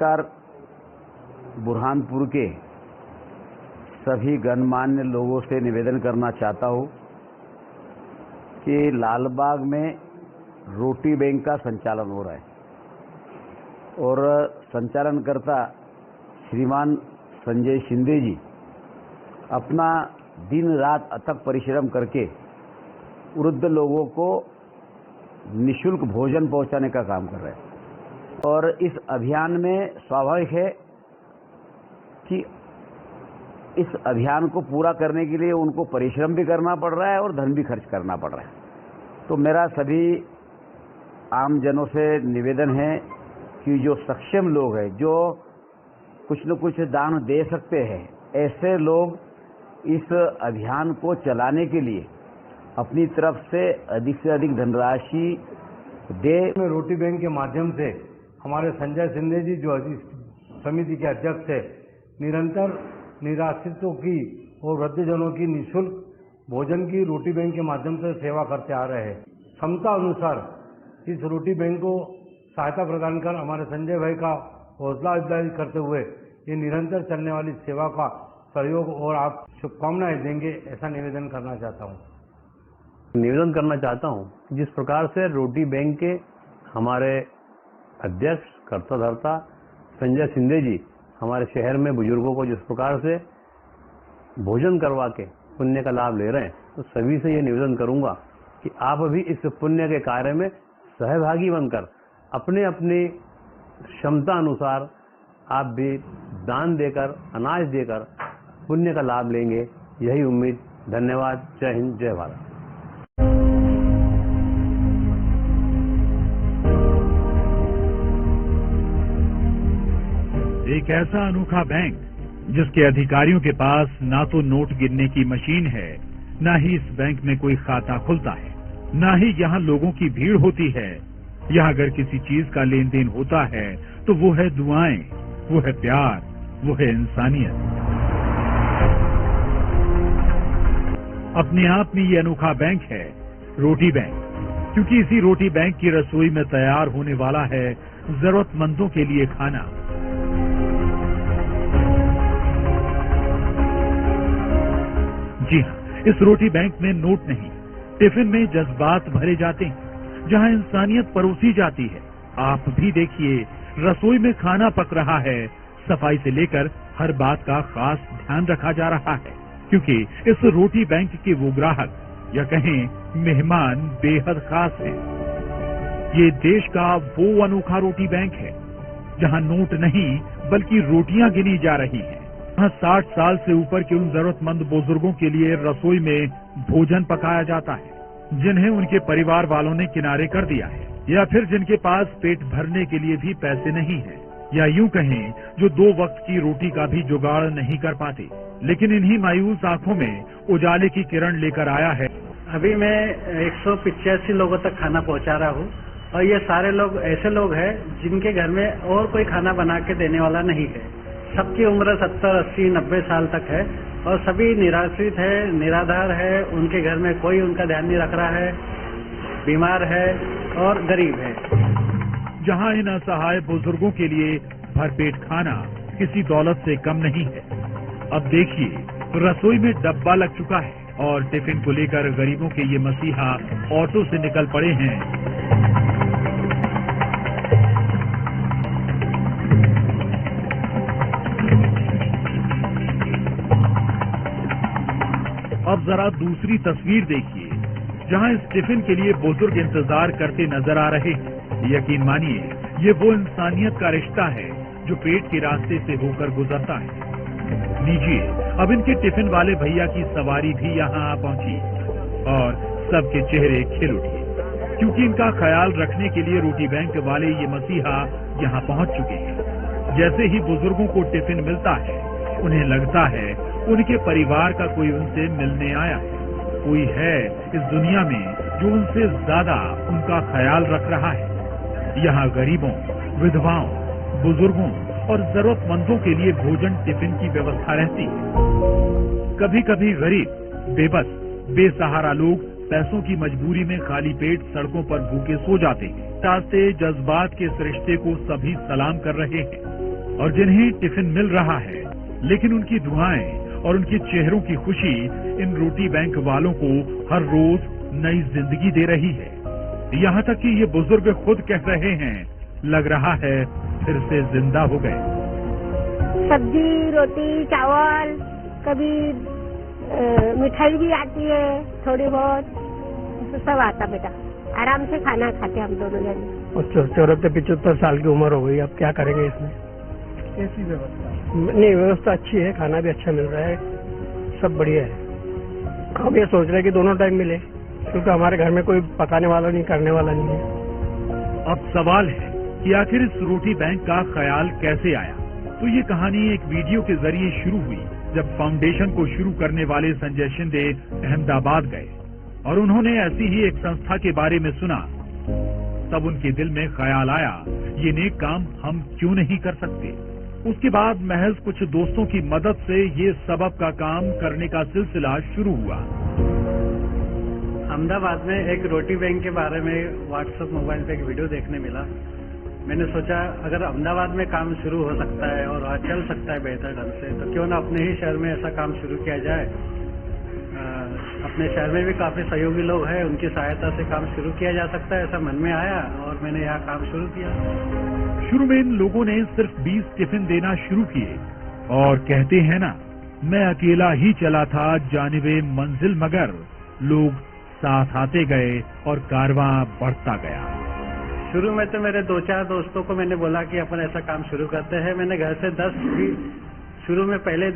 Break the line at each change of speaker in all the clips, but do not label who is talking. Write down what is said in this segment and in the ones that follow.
नमस्कार। बुरहानपुर के सभी गणमान्य लोगों से निवेदन करना चाहता हूं कि लालबाग में रोटी बैंक का संचालन हो रहा है और संचालनकर्ता श्रीमान संजय शिंदे जी अपना दिन रात अथक परिश्रम करके वृद्ध लोगों को निःशुल्क भोजन पहुंचाने का काम कर रहे हैं। और इस अभियान में स्वाभाविक है कि इस अभियान को पूरा करने के लिए उनको परिश्रम भी करना पड़ रहा है और धन भी खर्च करना पड़ रहा है। तो मेरा सभी आमजनों से निवेदन है कि जो सक्षम लोग हैं, जो कुछ न कुछ दान दे सकते हैं, ऐसे लोग इस अभियान को चलाने के लिए अपनी तरफ से अधिक धनराशि दे।
रोटी बैंक के माध्यम से हमारे संजय शिंदे जी जो समिति के अध्यक्ष है, निरंतर निराश्रितों की और वृद्धजनों की निःशुल्क भोजन की रोटी बैंक के माध्यम से सेवा करते आ रहे हैं। क्षमता अनुसार इस रोटी बैंक को सहायता प्रदान कर हमारे संजय भाई का हौसला अफजाई करते हुए ये निरंतर चलने वाली सेवा का सहयोग और आप शुभकामनाएं देंगे, ऐसा निवेदन करना चाहता हूं।
जिस प्रकार से रोटी बैंक के हमारे अध्यक्ष कर्ता धर्ता संजय शिंदे जी हमारे शहर में बुजुर्गों को जिस प्रकार से भोजन करवा के पुण्य का लाभ ले रहे हैं, तो सभी से ये निवेदन करूंगा कि आप भी इस पुण्य के कार्य में सहभागी बनकर अपने अपनी क्षमता अनुसार आप भी दान देकर, अनाज देकर पुण्य का लाभ लेंगे, यही उम्मीद। धन्यवाद। जय हिंद, जय भारत।
एक ऐसा अनोखा बैंक जिसके अधिकारियों के पास ना तो नोट गिनने की मशीन है, ना ही इस बैंक में कोई खाता खुलता है, ना ही यहाँ लोगों की भीड़ होती है। यहाँ अगर किसी चीज का लेन देन होता है तो वो है दुआएं, वो है प्यार, वो है इंसानियत। अपने आप में ये अनोखा बैंक है रोटी बैंक, क्योंकि इसी रोटी बैंक की रसोई में तैयार होने वाला है जरूरतमंदों के लिए खाना। जी हाँ, इस रोटी बैंक में नोट नहीं, टिफिन में जज्बात भरे जाते हैं, जहाँ इंसानियत परोसी जाती है। आप भी देखिए, रसोई में खाना पक रहा है, सफाई से लेकर हर बात का खास ध्यान रखा जा रहा है, क्योंकि इस रोटी बैंक के वो ग्राहक या कहें मेहमान बेहद खास हैं। ये देश का वो अनोखा रोटी बैंक है जहाँ नोट नहीं बल्कि रोटियां गिनी जा रही हैं। यहाँ 60 साल से ऊपर के उन जरूरतमंद बुजुर्गों के लिए रसोई में भोजन पकाया जाता है, जिन्हें उनके परिवार वालों ने किनारे कर दिया है, या फिर जिनके पास पेट भरने के लिए भी पैसे नहीं है, या यूं कहें जो 2 वक्त की रोटी का भी जुगाड़ नहीं कर पाते। लेकिन इन्हीं मायूस आंखों में उजाले की किरण लेकर आया है।
अभी मैं 185 लोगों तक खाना पहुंचा रहा हूं, और ये सारे लोग ऐसे लोग हैं जिनके घर में और कोई खाना बना के देने वाला नहीं है। सबकी उम्र 70, 80, 90 साल तक है और सभी निराश्रित है, निराधार है, उनके घर में कोई उनका ध्यान नहीं रख रहा है, बीमार है और गरीब है।
जहां इन असहाय बुजुर्गों के लिए भरपेट खाना किसी दौलत से कम नहीं है। अब देखिए, रसोई में डब्बा लग चुका है और टिफिन को लेकर गरीबों के ये मसीहा ऑटो से निकल पड़े हैं। अब जरा दूसरी तस्वीर देखिए, जहां इस टिफिन के लिए बुजुर्ग इंतजार करते नजर आ रहे हैं। यकीन मानिए, ये वो इंसानियत का रिश्ता है जो पेट के रास्ते से होकर गुजरता है। लीजिए, अब इनके टिफिन वाले भैया की सवारी भी यहाँ आ पहुंची और सबके चेहरे खिल उठे, क्योंकि इनका ख्याल रखने के लिए रोटी बैंक वाले ये मसीहा यहाँ पहुंच चुके हैं। जैसे ही बुजुर्गों को टिफिन मिलता है, उन्हें लगता है उनके परिवार का कोई उनसे मिलने आया है, कोई है इस दुनिया में जो उनसे ज्यादा उनका ख्याल रख रहा है। यहाँ गरीबों, विधवाओं, बुजुर्गों और जरूरतमंदों के लिए भोजन टिफिन की व्यवस्था रहती है। कभी कभी गरीब, बेबस, बेसहारा लोग पैसों की मजबूरी में खाली पेट सड़कों पर भूखे सो जाते हैं। रास्ते जज्बात के इस रिश्ते को सभी सलाम कर रहे हैं। और जिन्हें टिफिन मिल रहा है, लेकिन उनकी दुआएं और उनके चेहरों की खुशी इन रोटी बैंक वालों को हर रोज नई जिंदगी दे रही है। यहाँ तक कि ये बुजुर्ग खुद कह रहे हैं, लग रहा है फिर से जिंदा हो गए।
सब्जी, रोटी, चावल, कभी मिठाई भी आती है, थोड़ी बहुत तो सब आता बेटा। आराम से खाना खाते हम दोनों जने।
और 74-75 साल की उम्र हो गई, अब क्या करेंगे इसमें?
कैसी व्यवस्था?
नहीं, व्यवस्था अच्छी है, खाना भी अच्छा मिल रहा है, सब बढ़िया है। हम ये सोच रहे हैं कि दोनों टाइम मिले, क्योंकि हमारे घर में कोई पकाने वाला नहीं, करने वाला नहीं है।
अब सवाल है कि आखिर इस रोटी बैंक का ख्याल कैसे आया? तो ये कहानी एक वीडियो के जरिए शुरू हुई जब फाउंडेशन को शुरू करने वाले संजय शिंदे अहमदाबाद गए और उन्होंने ऐसी ही एक संस्था के बारे में सुना। तब उनके दिल में ख्याल आया, ये नेक काम हम क्यों नहीं कर सकते। उसके बाद महज कुछ दोस्तों की मदद से ये सबब का काम करने का सिलसिला शुरू हुआ।
अहमदाबाद में एक रोटी बैंक के बारे में व्हाट्सएप मोबाइल पे एक वीडियो देखने मिला। मैंने सोचा अगर अहमदाबाद में काम शुरू हो सकता है और चल सकता है बेहतर ढंग से, तो क्यों ना अपने ही शहर में ऐसा काम शुरू किया जाए। अपने शहर में भी काफी सहयोगी लोग हैं, उनकी सहायता से काम शुरू किया जा सकता है, ऐसा मन में आया और मैंने यहाँ काम शुरू किया।
शुरू में इन लोगों ने सिर्फ 20 टिफिन देना शुरू किए और कहते हैं ना, मैं अकेला ही चला था जानिबे मंजिल, मगर लोग साथ आते गए और कारवां बढ़ता गया।
शुरू में तो मेरे 2-4 दोस्तों को मैंने बोला कि अपन ऐसा काम शुरू करते हैं। मैंने घर से 10 शुरू में पहले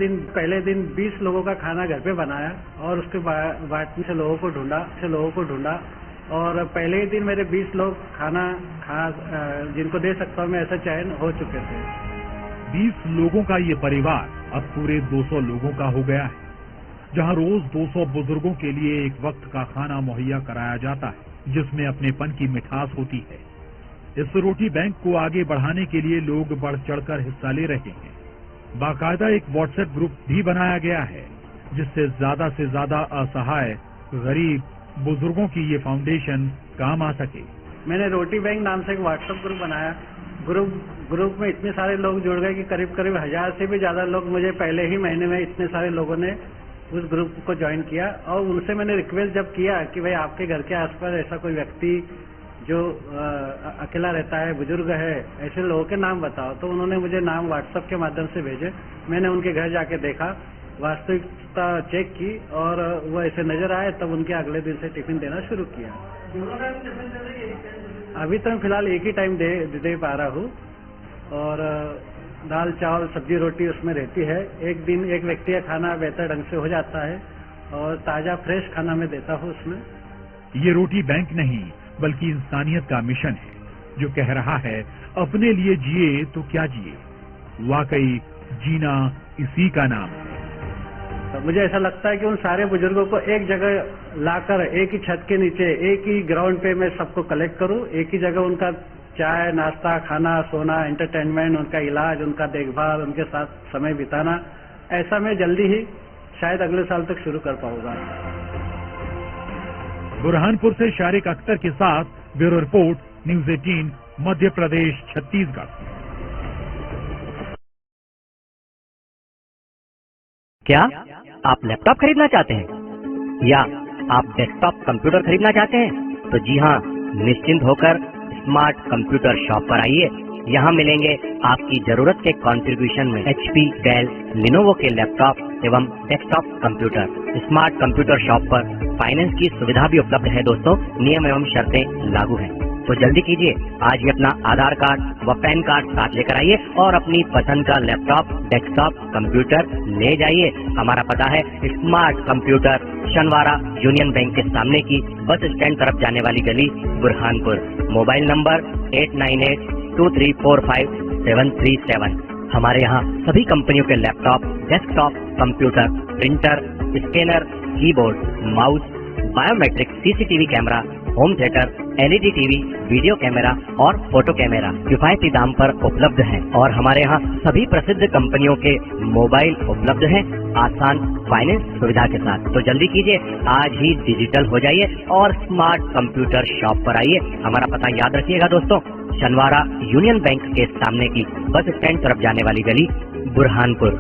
दिन 20 लोगों का खाना घर पे बनाया और उसके बाद से लोगों को ढूंढा और पहले ही दिन मेरे 20 लोग खाना जिनको दे सकता हूँ मैं, ऐसा चयन हो चुके थे।
20 लोगों का ये परिवार अब पूरे 200 लोगों का हो गया है, जहाँ रोज 200 बुजुर्गों के लिए एक वक्त का खाना मुहैया कराया जाता है, जिसमें अपनेपन की मिठास होती है। इस रोटी बैंक को आगे बढ़ाने के लिए लोग बढ़ चढ़कर हिस्सा ले रहे हैं। बाकायदा एक व्हाट्सएप ग्रुप भी बनाया गया है, जिससे ज्यादा से ज्यादा असहाय गरीब बुजुर्गों की ये फाउंडेशन काम आ सके।
मैंने रोटी बैंक नाम से एक व्हाट्सएप ग्रुप बनाया। ग्रुप में इतने सारे लोग जुड़ गए कि करीब 1000 से भी ज्यादा लोग, मुझे पहले ही महीने में इतने सारे लोगों ने उस ग्रुप को ज्वाइन किया। और उनसे मैंने रिक्वेस्ट जब किया कि भाई आपके घर के आसपास ऐसा कोई व्यक्ति जो अकेला रहता है, बुजुर्ग है, ऐसे लोगों के नाम बताओ, तो उन्होंने मुझे नाम व्हाट्सएप के माध्यम से भेजे। मैंने उनके घर जाके देखा, वास्तविकता चेक की और वो ऐसे नजर आए, तब उनके अगले दिन से टिफिन देना शुरू किया। अभी तो मैं फिलहाल एक ही टाइम दे पा रहा हूँ और दाल चावल सब्जी रोटी उसमें रहती है। एक दिन एक व्यक्ति का खाना बेहतर ढंग से हो जाता है और ताजा फ्रेश खाना मैं देता हूँ उसमें।
ये रोटी बैंक नहीं बल्कि इंसानियत का मिशन है, जो कह रहा है अपने लिए जिए तो क्या जिए। वाकई जीना इसी का नाम है।
तो मुझे ऐसा लगता है कि उन सारे बुजुर्गों को एक जगह लाकर एक ही छत के नीचे एक ही ग्राउंड पे मैं सबको कलेक्ट करूं, एक ही जगह उनका चाय नाश्ता खाना सोना एंटरटेनमेंट, उनका इलाज, उनका देखभाल, उनके साथ समय बिताना, ऐसा मैं जल्दी ही शायद अगले साल तक शुरू कर पाऊंगा।
बुरहानपुर से शारिक अख्तर के साथ bureau report, news 18, Madhya Pradesh, Chhattisgarh.
क्या आप लैपटॉप खरीदना चाहते हैं या आप डेस्कटॉप कंप्यूटर खरीदना चाहते हैं? तो जी हाँ, निश्चिंत होकर स्मार्ट कंप्यूटर शॉप पर आइए। यहाँ मिलेंगे आपकी जरूरत के कंट्रीब्यूशन में HP, डेल, लिनोवो के लैपटॉप एवं desktop computer. Smart computer shop पर फाइनेंस की सुविधा भी उपलब्ध है दोस्तों। नियम एवं शर्तें लागू हैं, तो जल्दी कीजिए, आज ही अपना आधार कार्ड व पैन कार्ड साथ लेकर आइए और अपनी पसंद का लैपटॉप, डेस्कटॉप, कंप्यूटर ले जाइए। हमारा पता है स्मार्ट कंप्यूटर, शनवारा यूनियन बैंक के सामने की बस स्टैंड तरफ जाने वाली गली, बुरहानपुर। Mobile number 8982345737। हमारे यहाँ सभी कंपनियों के laptop, desktop, computer, printer, scanner, keyboard, mouse, biometric CCTV camera, home theatre, LED TV, video camera और फोटो कैमरा किफायती दाम पर उपलब्ध हैं। और हमारे यहाँ सभी प्रसिद्ध कंपनियों के मोबाइल उपलब्ध हैं। आसान फाइनेंस सुविधा के साथ। तो जल्दी कीजिए, आज ही डिजिटल हो जाइए और स्मार्ट कंप्यूटर शॉप पर आइए। हमारा पता याद रखिएगा दोस्तों, शनवारा यूनियन बैंक के सामने की बस स्टैंड तरफ जाने वाली गली, बुरहानपुर।